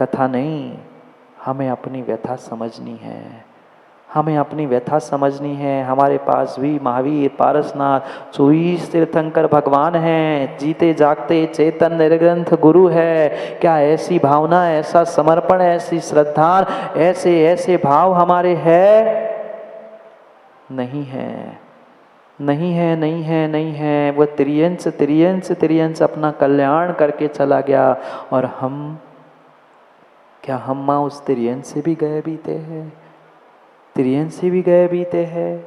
कथा नहीं, हमें अपनी व्यथा समझनी है, हमें अपनी व्यथा समझनी है। हमारे पास भी महावीर, पारसनाथ, 24 तीर्थंकर भगवान हैं, जीते जागते चेतन निर्ग्रंथ गुरु है। क्या ऐसी भावना, ऐसा समर्पण, ऐसी श्रद्धा, ऐसे ऐसे भाव हमारे है? नहीं है, नहीं है, नहीं है, नहीं है। वह त्रियंश त्रियंश त्रियंश अपना कल्याण करके चला गया, और हम, क्या हम माँ उस त्रियंश से भी गए बीते हैं? त्रियंश से भी गए बीते हैं।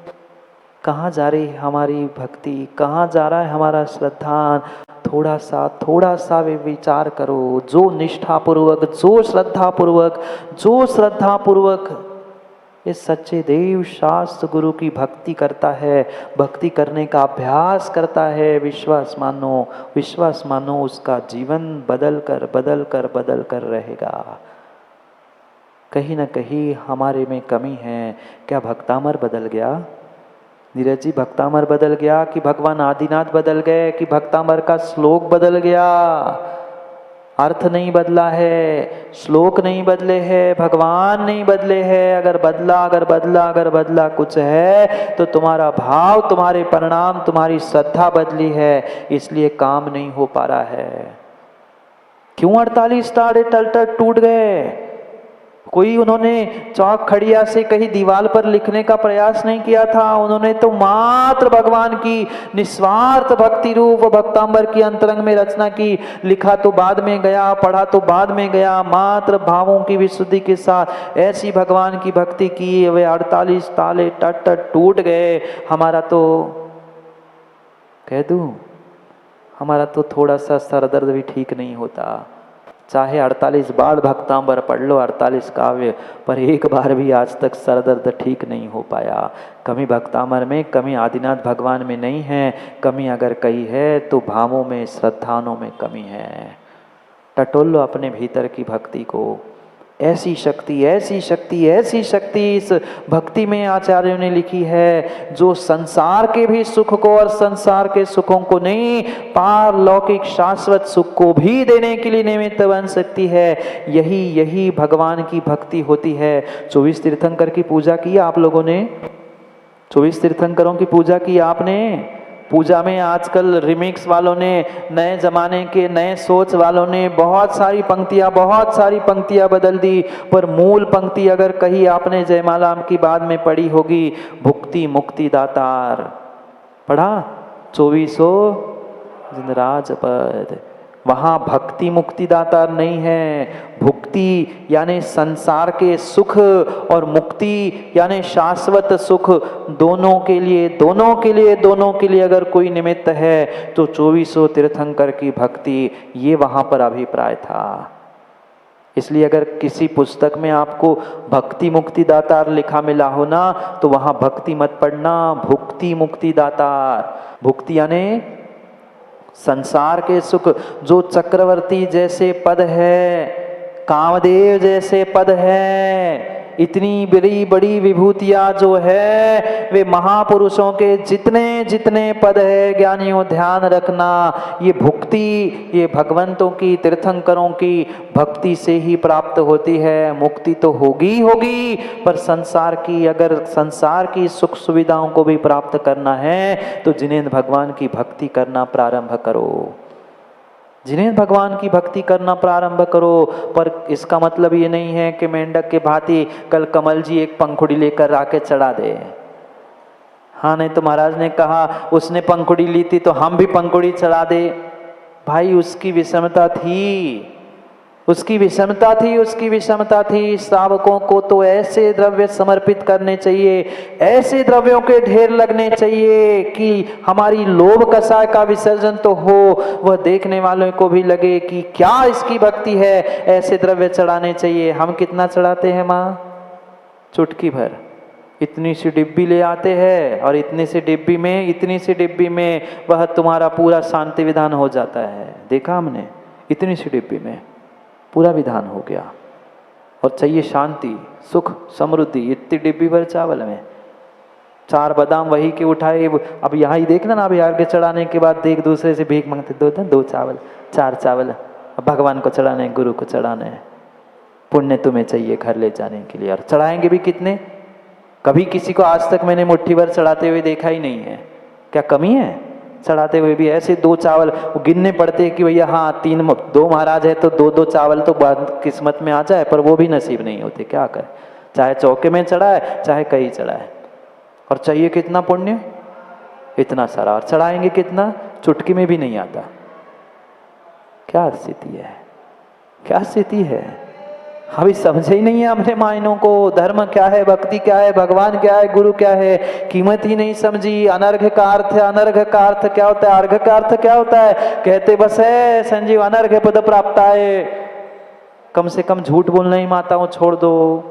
कहाँ जा रही हमारी भक्ति, कहाँ जा रहा है हमारा श्रद्धा? थोड़ा सा वे विचार करो। जो निष्ठापूर्वक, जो श्रद्धापूर्वक, जो श्रद्धापूर्वक इस सच्चे देव शास्त्र गुरु की भक्ति करता है, भक्ति करने का अभ्यास करता है, विश्वास मानो, विश्वास मानो, उसका जीवन बदल कर बदल कर बदल कर रहेगा। कहीं ना कहीं हमारे में कमी है। क्या भक्तामर बदल गया? नीरज जी, भक्तामर बदल गया कि भगवान आदिनाथ बदल गए, कि भक्तामर का श्लोक बदल गया? अर्थ नहीं बदला है, श्लोक नहीं बदले हैं, भगवान नहीं बदले हैं। अगर बदला कुछ है तो तुम्हारा भाव, तुम्हारे परिणाम, तुम्हारी श्रद्धा बदली है, इसलिए काम नहीं हो पा रहा है। क्यों 48 तारे टल टूट गए? कोई उन्होंने चौक खड़िया से कहीं दीवार पर लिखने का प्रयास नहीं किया था। उन्होंने तो मात्र भगवान की निस्वार्थ भक्ति रूप भक्तांबर की अंतरंग में रचना की। लिखा तो बाद में गया, पढ़ा तो बाद में गया, मात्र भावों की विशुद्धि के साथ ऐसी भगवान की भक्ति की, वे 48 ताले टट टूट गए। हमारा तो कह दूं, हमारा तो थोड़ा सा सरदर्द भी ठीक नहीं होता। चाहे 48 बार भक्तांबर पढ़ लो, 48 काव्य, पर एक बार भी आज तक सरदर्द ठीक नहीं हो पाया। कमी भक्तांबर में, कमी आदिनाथ भगवान में नहीं है। कमी अगर कहीं है तो भावों में, श्रद्धाओं में कमी है। टटोल लो अपने भीतर की भक्ति को। ऐसी शक्ति, ऐसी शक्ति, ऐसी शक्ति इस भक्ति में आचार्यों ने लिखी है, जो संसार के भी सुख को और संसार के सुखों को नहीं, पारलौकिक शाश्वत सुख को भी देने के लिए निमित्त बन सकती है। यही भगवान की भक्ति होती है। 24 तीर्थंकर की पूजा की आप लोगों ने? 24 तीर्थंकरों की पूजा की आपने? पूजा में आजकल रिमिक्स वालों ने, नए जमाने के नए सोच वालों ने बहुत सारी पंक्तियां बदल दी, पर मूल पंक्ति अगर कहीं आपने जयमाला की बाद में पढ़ी होगी, भुक्ति मुक्ति दातार, पढ़ा? 24 जिनराज पद। वहां भक्ति मुक्ति दातार नहीं है, भुक्ति यानी संसार के सुख और मुक्ति यानी शाश्वत सुख, दोनों के लिए अगर कोई निमित्त है तो 24 तीर्थंकर की भक्ति, ये वहां पर अभिप्राय था। इसलिए अगर किसी पुस्तक में आपको भक्ति मुक्ति दातार लिखा मिला हो ना, तो वहां भक्ति मत पढ़ना, भुक्ति मुक्ति दातार। भुक्ति यानी संसार के सुख, जो चक्रवर्ती जैसे पद है, कामदेव जैसे पद है, इतनी बड़ी विभूतियां जो है, वे महापुरुषों के जितने पद है, ज्ञानियों ध्यान रखना, ये भुक्ति, ये भगवंतों की, तीर्थंकरों की भक्ति से ही प्राप्त होती है। मुक्ति तो होगी, पर अगर संसार की सुख सुविधाओं को भी प्राप्त करना है तो जिनेंद्र भगवान की भक्ति करना प्रारंभ करो, जिन्हें भगवान की भक्ति करना प्रारंभ करो। पर इसका मतलब ये नहीं है कि मेंढक के भांति कल कमल जी एक पंखुड़ी लेकर आके चढ़ा दे। हाँ, नहीं तो महाराज ने कहा उसने पंखुड़ी ली थी तो हम भी पंखुड़ी चढ़ा दे। भाई उसकी विषमता थी। श्रावकों को तो ऐसे द्रव्य समर्पित करने चाहिए, ऐसे द्रव्यों के ढेर लगने चाहिए कि हमारी लोभ कषाय का विसर्जन तो हो, वह देखने वालों को भी लगे कि क्या इसकी भक्ति है। ऐसे द्रव्य चढ़ाने चाहिए। हम कितना चढ़ाते हैं माँ? चुटकी भर। इतनी सी डिब्बी ले आते हैं और इतनी सी डिब्बी में वह तुम्हारा पूरा शांति विधान हो जाता है। देखा हमने, इतनी सी डिब्बी में पूरा विधान हो गया। और चाहिए शांति, सुख, समृद्धि, इतनी डिब्बी भर चावल में 4 बादाम वही के उठाए। अब यहाँ ही देखना ना, अभी आगे चढ़ाने के बाद देख दूसरे से भीख मांगते, 2 चावल 4 चावल, अब भगवान को चढ़ाने, गुरु को चढ़ाने। पुण्य तुम्हें चाहिए घर ले जाने के लिए, और चढ़ाएंगे भी कितने? कभी किसी को आज तक मैंने मुट्ठी भर चढ़ाते हुए देखा ही नहीं है। क्या कमी है? चढ़ाते हुए भी ऐसे 2 चावल गिनने पड़ते हैं कि भैया हाँ 2 महाराज है तो 2-2 चावल तो बाद किस्मत में आ जाए, पर वो भी नसीब नहीं होते। क्या करें, चाहे चौके में चढ़ाए चाहे कहीं चढ़ाए। और चाहिए कितना पुण्य? इतना सारा। और चढ़ाएंगे कितना? चुटकी में भी नहीं आता। क्या स्थिति है, क्या स्थिति है? अभी समझे ही नहीं है अपने मायनों को। धर्म क्या है, भक्ति क्या है, भगवान क्या है, गुरु क्या है, कीमत ही नहीं समझी। अनर्घ का अर्थ है, अनर्घ का अर्थ क्या होता है, अर्घ का अर्थ क्या होता है? कहते बस है संजीव अनर्घ पद प्राप्त है। कम से कम झूठ बोलना ही माताओं छोड़ दो,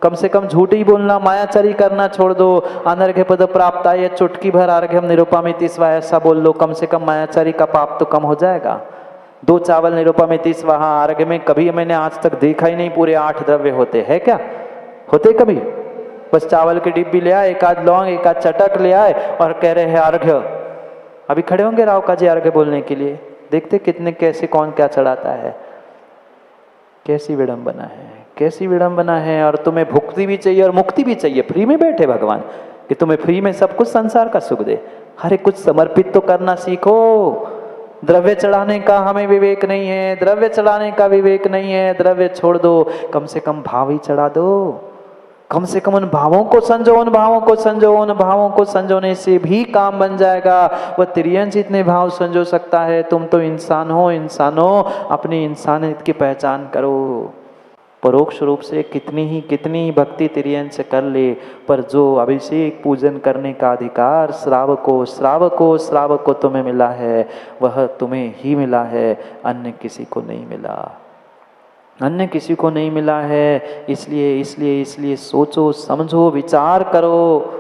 कम से कम झूठ ही बोलना, मायाचरी करना छोड़ दो। अनर्घ पद प्राप्त है, चुटकी भर अर्घ्यम निरुपमिति स्वा ऐसा बोल लो, कम से कम मायाचरी का पाप तो कम हो जाएगा। 2 चावल निरुपमिति स्वाहा अर्घ्य में कभी मैंने आज तक देखा ही नहीं पूरे 8 द्रव्य होते हैं। क्या होते कभी? बस चावल की डिब्बी ले आए, 1 आध लौंग, 1 आध चटक ले आए और कह रहे हैं अर्घ्य। अभी खड़े होंगे राव का जी अर्घ्य बोलने के लिए, देखते कितने कैसे कौन क्या चढ़ाता है। कैसी विडंबना है, कैसी विडंबना है। और तुम्हें भुक्ति भी चाहिए और मुक्ति भी चाहिए। फ्री में बैठे भगवान कि तुम्हें फ्री में सब कुछ संसार का सुख दे। अरे कुछ समर्पित तो करना सीखो। द्रव्य चढ़ाने का हमें विवेक नहीं है, द्रव्य चढ़ाने का विवेक नहीं है। द्रव्य छोड़ दो, कम से कम भाव ही चढ़ा दो। कम से कम उन भावों को संजो, उन भावों को संजो। उन भावों को संजोने से भी काम बन जाएगा। वह तिर्यंश इतने भाव संजो सकता है। तुम तो इंसान हो, इंसानों अपनी इंसानियत की पहचान करो। परोक्ष रूप से कितनी ही भक्ति तिर्यंश कर ले, पर जो अभिषेक पूजन करने का अधिकार श्रावको तुम्हें मिला है, वह तुम्हें ही मिला है, अन्य किसी को नहीं मिला, अन्य किसी को नहीं मिला है। इसलिए सोचो, समझो, विचार करो।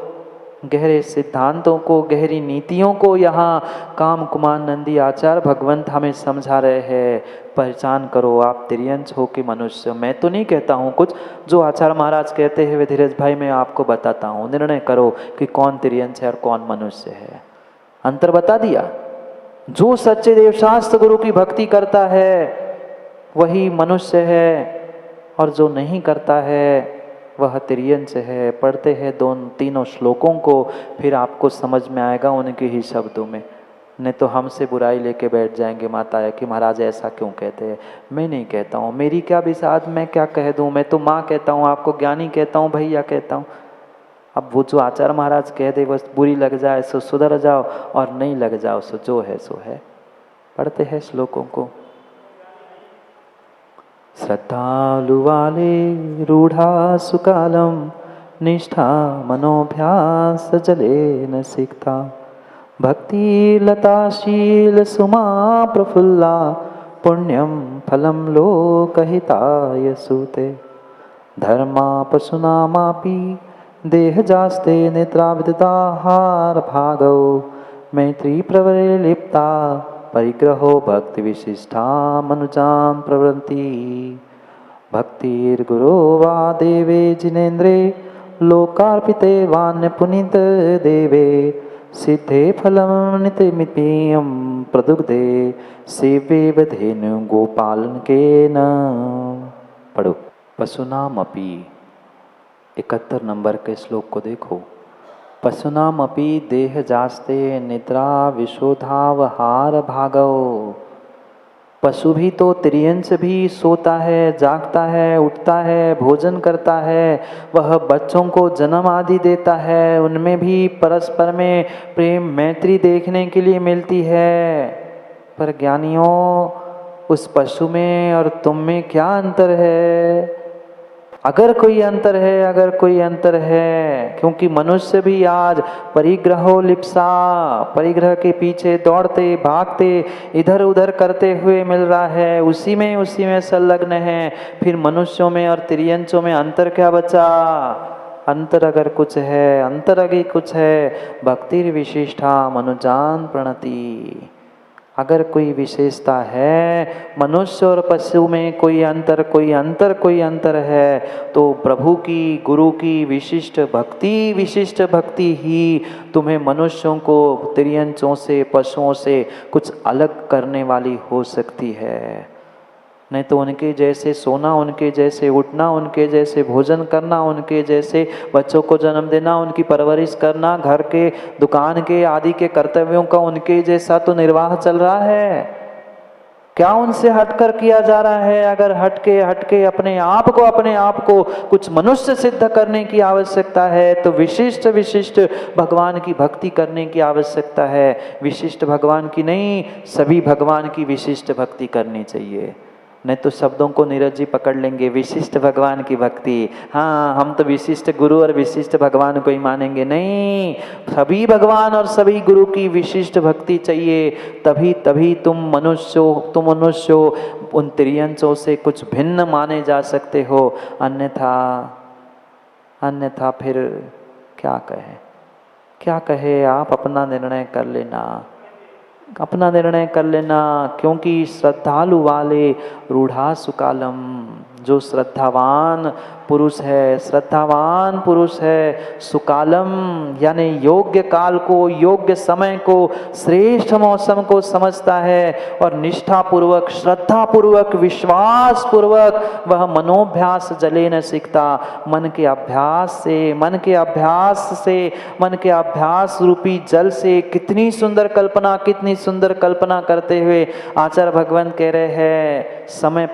गहरे सिद्धांतों को, गहरी नीतियों को यहाँ काम कुमार नंदी आचार्य भगवंत हमें समझा रहे हैं। पहचान करो, आप तिर्यंश हो कि मनुष्य। मैं तो नहीं कहता हूँ कुछ, जो आचार्य महाराज कहते हैं वे धीरज भाई मैं आपको बताता हूँ। निर्णय करो कि कौन तिर्यंश है और कौन मनुष्य है। अंतर बता दिया। जो सच्चे देवशास्त्र गुरु की भक्ति करता है वही मनुष्य है, और जो नहीं करता है वह तिर्यंश है। पढ़ते हैं 2-3 श्लोकों को, फिर आपको समझ में आएगा उनके ही शब्दों में। नहीं तो हमसे बुराई लेके बैठ जाएंगे माता कि महाराज ऐसा क्यों कहते हैं। मैं नहीं कहता हूँ, मेरी क्या बिसात, मैं क्या कह दूँ। मैं तो माँ कहता हूँ, आपको ज्ञानी कहता हूँ, भैया कहता हूँ। अब वो जो आचार्य महाराज कह दे बस बुरी लग जाए सो सुधर जाओ, और नहीं लग जाओ सो जो है सो है। पढ़ते हैं श्लोकों को। श्रद्धालुवाले रूढ़ा सुकालम निष्ठा मनोभ्यास जले न सीखता भक्ति लताशील सुमा प्रफुल्ला पुण्यम फलम लोकहिताय सूते धर्मा पशुनामापि देह जास्ते नेत्राविदाहार भागौ मैत्री प्रवरे लिप्ता परिग्रहो भक्ति विशिष्टा मनुजान प्रवृत्ति भक्तिर्गुरो वा देवे जिनेन्द्रे लोकार्पिते वान्य पुनीत देवे सिद्धे फलम नित्यमितियं प्रदुग्धे सेवे बधेनु गोपालन के न। पढ़ो। पशुनामपि 71 नंबर के श्लोक को देखो। पशुनामपि देह जास्ते निद्रा विशोधावहार भागो। पशु भी तो तिर्यंश भी सोता है, जागता है, उठता है, भोजन करता है, वह बच्चों को जन्म आदि देता है, उनमें भी परस्पर में प्रेम मैत्री देखने के लिए मिलती है। पर ज्ञानियों, उस पशु में और तुम में क्या अंतर है? अगर कोई अंतर है, अगर कोई अंतर है, क्योंकि मनुष्य भी आज परिग्रहो लिप्सा, परिग्रह के पीछे दौड़ते भागते इधर उधर करते हुए मिल रहा है, उसी में संलग्न है। फिर मनुष्यों में और तिर्यंशों में अंतर क्या बचा? अंतर अगर कुछ है, अंतर अगर कुछ है, भक्ति विशिष्टा मनुजान प्रणति। अगर कोई विशेषता है मनुष्य और पशु में, कोई अंतर है, तो प्रभु की, गुरु की विशिष्ट भक्ति ही तुम्हें मनुष्यों को तिर्यंशों से, पशुओं से कुछ अलग करने वाली हो सकती है। नहीं तो उनके जैसे सोना, उनके जैसे उठना, उनके जैसे भोजन करना, उनके जैसे बच्चों को जन्म देना, उनकी परवरिश करना, घर के दुकान के आदि के कर्तव्यों का उनके जैसा तो निर्वाह चल रहा है। क्या उनसे हटकर किया जा रहा है? अगर हटके अपने आप को कुछ मनुष्य सिद्ध करने की आवश्यकता है तो विशिष्ट विशिष्ट भगवान की भक्ति करने की आवश्यकता है। विशिष्ट भगवान की नहीं, सभी भगवान की विशिष्ट भक्ति करनी चाहिए। नहीं तो शब्दों को नीरज जी पकड़ लेंगे, विशिष्ट भगवान की भक्ति, हाँ हम तो विशिष्ट गुरु और विशिष्ट भगवान को ही मानेंगे। नहीं, सभी भगवान और सभी गुरु की विशिष्ट भक्ति चाहिए, तभी तुम मनुष्य हो, उन त्रियंशों से कुछ भिन्न माने जा सकते हो। अन्यथा फिर क्या कहे, आप अपना निर्णय कर लेना, क्योंकि श्रद्धालु वाले रूढ़ा सुकालम, जो श्रद्धावान पुरुष है, सुकालम यानी योग्य काल को, योग्य समय को, श्रेष्ठ मौसम को समझता है और निष्ठापूर्वक, श्रद्धापूर्वक, विश्वासपूर्वक वह मनोभ्यास जले न सीखता। मन के अभ्यास रूपी जल से कितनी सुंदर कल्पना करते हुए आचार्य भगवान कह रहे हैं, समय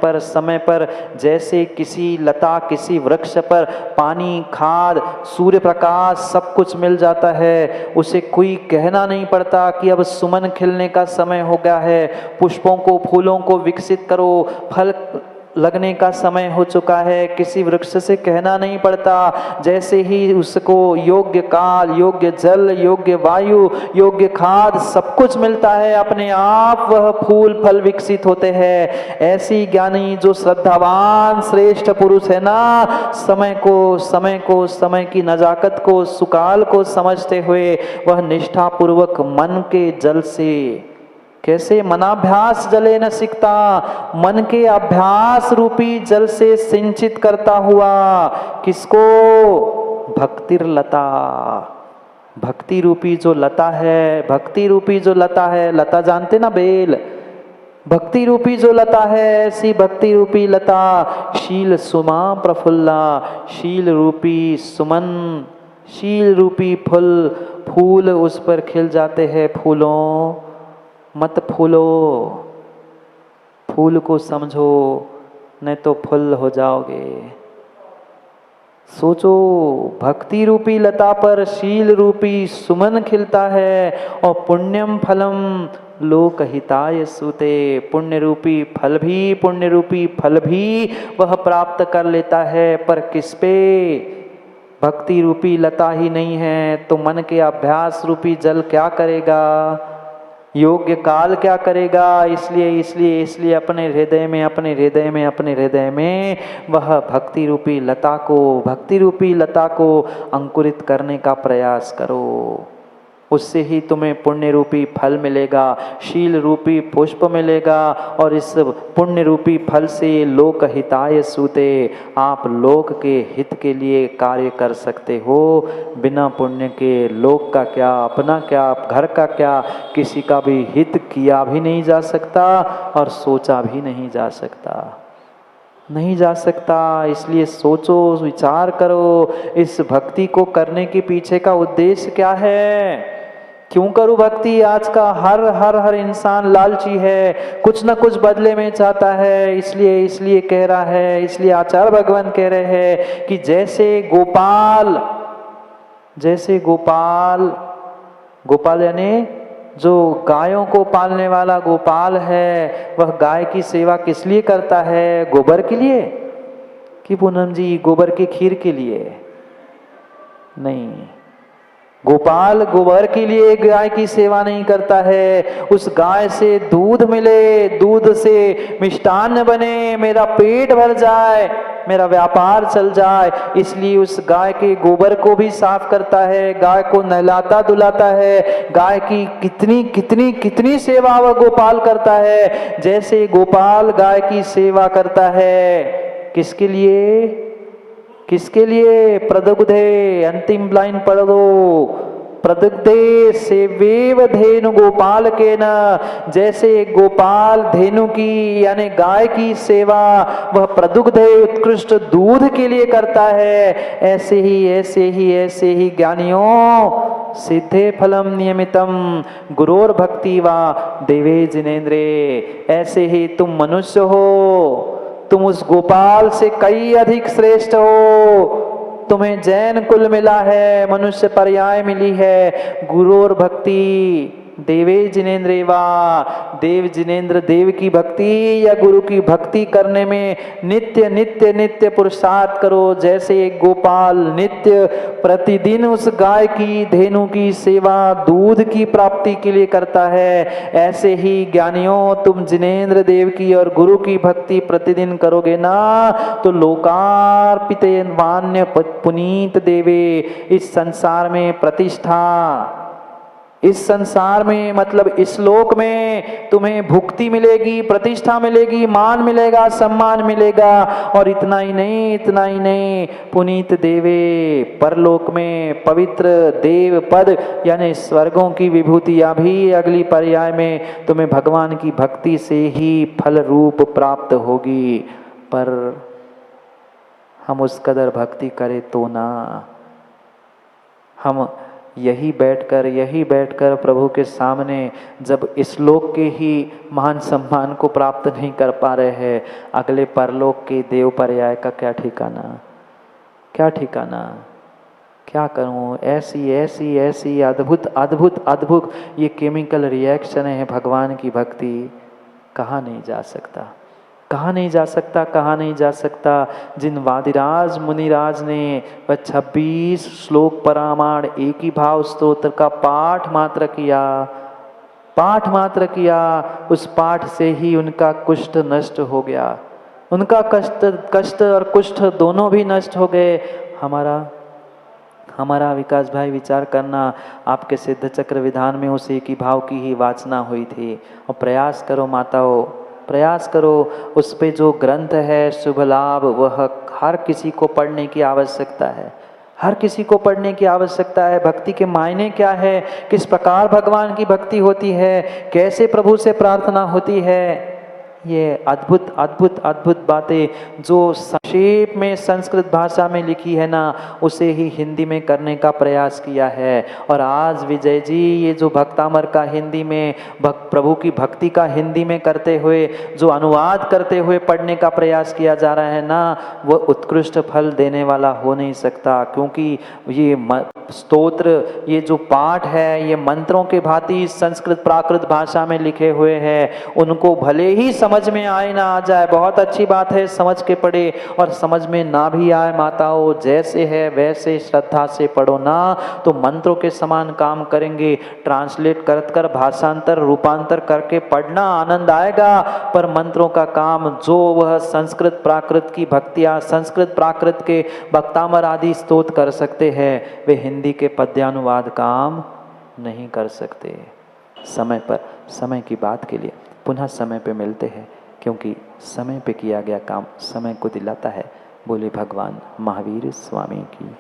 पर जैसे किसी लता, किसी वृक्ष पर पानी, खाद, सूर्य प्रकाश सब कुछ मिल जाता है, उसे कोई कहना नहीं पड़ता कि अब सुमन खिलने का समय हो गया है, पुष्पों को, फूलों को विकसित करो, फल लगने का समय हो चुका है, किसी वृक्ष से कहना नहीं पड़ता। जैसे ही उसको योग्य काल, योग्य जल, योग्य वायु, योग्य खाद सब कुछ मिलता है, अपने आप वह फूल फल विकसित होते हैं। ऐसी ज्ञानी जो श्रद्धावान श्रेष्ठ पुरुष है ना, समय की नजाकत को, सुकाल को समझते हुए वह निष्ठापूर्वक मन के जल से, कैसे मनाभ्यास जले न सिकता, मन के अभ्यास रूपी जल से सिंचित करता हुआ किसको? भक्तिर्लता, भक्ति रूपी जो लता है, लता जानते ना, बेल, भक्ति रूपी जो लता है, ऐसी भक्ति रूपी लता, शील सुमा प्रफुल्ला, शील रूपी सुमन, शील रूपी फूल उस पर खिल जाते हैं। मत फूलो, फूल को समझो, नहीं तो फुल हो जाओगे। सोचो, भक्ति रूपी लता पर शील रूपी सुमन खिलता है और पुण्यम फलम लोकहिताय सूते, पुण्य रूपी फल भी वह प्राप्त कर लेता है। पर किस पे? भक्ति रूपी लता ही नहीं है तो मन के अभ्यास रूपी जल क्या करेगा? योग्य काल क्या करेगा? इसलिए अपने हृदय में वह भक्ति रूपी लता को अंकुरित करने का प्रयास करो। उससे ही तुम्हें पुण्य रूपी फल मिलेगा, शील रूपी पुष्प मिलेगा और इस पुण्य रूपी फल से लोक हिताय सूते, आप लोक के हित के लिए कार्य कर सकते हो। बिना पुण्य के लोक का क्या, अपना क्या, घर का क्या, किसी का भी हित किया भी नहीं जा सकता और सोचा भी नहीं जा सकता। इसलिए सोचो, विचार करो, इस भक्ति को करने के पीछे का उद्देश्य क्या है? क्यों करूं भक्ति? आज का हर इंसान लालची है, कुछ न कुछ बदले में चाहता है। इसलिए कह रहा है, इसलिए आचार्य भगवान कह रहे हैं कि जैसे गोपाल यानी जो गायों को पालने वाला गोपाल है, वह गाय की सेवा किस लिए करता है? गोबर के लिए कि पूनम जी गोबर की खीर के लिए? नहीं, गोपाल गोबर के लिए गाय की सेवा नहीं करता है। उस गाय से दूध मिले, दूध से मिष्टान्न बने, मेरा पेट भर जाए, मेरा व्यापार चल जाए, इसलिए उस गाय के गोबर को भी साफ करता है, गाय को नहलाता धुलाता है। गाय की कितनी सेवा वह गोपाल करता है। जैसे गोपाल गाय की सेवा करता है, किसके लिए? प्रदुग्धे, अंतिम लाइन पढ़ दो, प्रदुग्धे सेवेव धेनु गोपाल के न, जैसे गोपाल धेनु की यानी गाय की सेवा वह प्रदुग्धे उत्कृष्ट दूध के लिए करता है, ऐसे ही ज्ञानियों सिद्धे फलम नियमितम गुरोर भक्ति वा देवे जिनेन्द्रे, ऐसे ही तुम मनुष्य हो, तुम उस गोपाल से कई अधिक श्रेष्ठ हो। तुम्हें जैन कुल मिला है, मनुष्य पर्याय मिली है, गुरोर भक्ति देवे जिनेन्द्रे वा, देव जिनेन्द्र देव की भक्ति या गुरु की भक्ति करने में नित्य नित्य नित्य पुरुषार्थ करो। जैसे एक गोपाल नित्य प्रतिदिन उस गाय की धेनु की सेवा दूध की प्राप्ति के लिए करता है, ऐसे ही ज्ञानियों तुम जिनेन्द्र देव की और गुरु की भक्ति प्रतिदिन करोगे ना तो लोकार्पित वान्य पुनीत देवे, इस संसार में प्रतिष्ठा, इस संसार में मतलब इस लोक में तुम्हें भुक्ति मिलेगी, प्रतिष्ठा मिलेगी, मान मिलेगा, सम्मान मिलेगा। और इतना ही नहीं पुनीत देवे, परलोक में पवित्र देव पद यानी स्वर्गों की विभूतियां भी अगली पर्याय में तुम्हें भगवान की भक्ति से ही फल रूप प्राप्त होगी। पर हम उस कदर भक्ति करें तो ना, हम यही बैठकर प्रभु के सामने जब इस लोक के ही महान सम्मान को प्राप्त नहीं कर पा रहे हैं, अगले परलोक के देव पर्याय का क्या ठिकाना, क्या ठिकाना, क्या करूं। ऐसी अद्भुत ये केमिकल रिएक्शन है भगवान की भक्ति, कहाँ नहीं जा सकता। जिन वादिराज मुनिराज ने वह 26 श्लोक परामाण एक ही भाव स्तोत्र का पाठ मात्र किया, उस पाठ से ही उनका कुष्ठ नष्ट हो गया, उनका कष्ट और कुष्ठ दोनों भी नष्ट हो गए। हमारा विकास भाई विचार करना, आपके सिद्ध चक्र विधान में उस एक ही भाव की ही वाचना हुई थी। और प्रयास करो माताओं, प्रयास करो, उस पे जो ग्रंथ है शुभ लाभ वह हर किसी को पढ़ने की आवश्यकता है, हर किसी को पढ़ने की आवश्यकता है। भक्ति के मायने क्या है, किस प्रकार भगवान की भक्ति होती है, कैसे प्रभु से प्रार्थना होती है, ये अद्भुत बातें जो संक्षेप में संस्कृत भाषा में लिखी है ना, उसे ही हिंदी में करने का प्रयास किया है। और आज विजय जी ये जो भक्तामर का हिंदी में प्रभु की भक्ति का हिंदी में करते हुए जो अनुवाद करते हुए पढ़ने का प्रयास किया जा रहा है ना, वह उत्कृष्ट फल देने वाला हो नहीं सकता। क्योंकि ये स्तोत्र, ये जो पाठ है, ये मंत्रों के भांति संस्कृत प्राकृत भाषा में लिखे हुए हैं। उनको भले ही समझ में आए ना आ जाए, बहुत अच्छी बात है, समझ के पढ़े, और समझ में ना भी आए माताओं, जैसे है वैसे श्रद्धा से पढ़ो ना तो मंत्रों के समान काम करेंगे। ट्रांसलेट कर भाषांतर रूपांतर करके पढ़ना आनंद आएगा, पर मंत्रों का काम जो वह संस्कृत प्राकृत की भक्तियां, संस्कृत प्राकृत के भक्तामर आदि स्तोत्र कर सकते हैं, वे हिंदी के पद्यानुवाद काम नहीं कर सकते। समय पर, समय की बात के लिए पुनः समय पे मिलते हैं, क्योंकि समय पे किया गया काम समय को दिलाता है। बोले भगवान महावीर स्वामी की।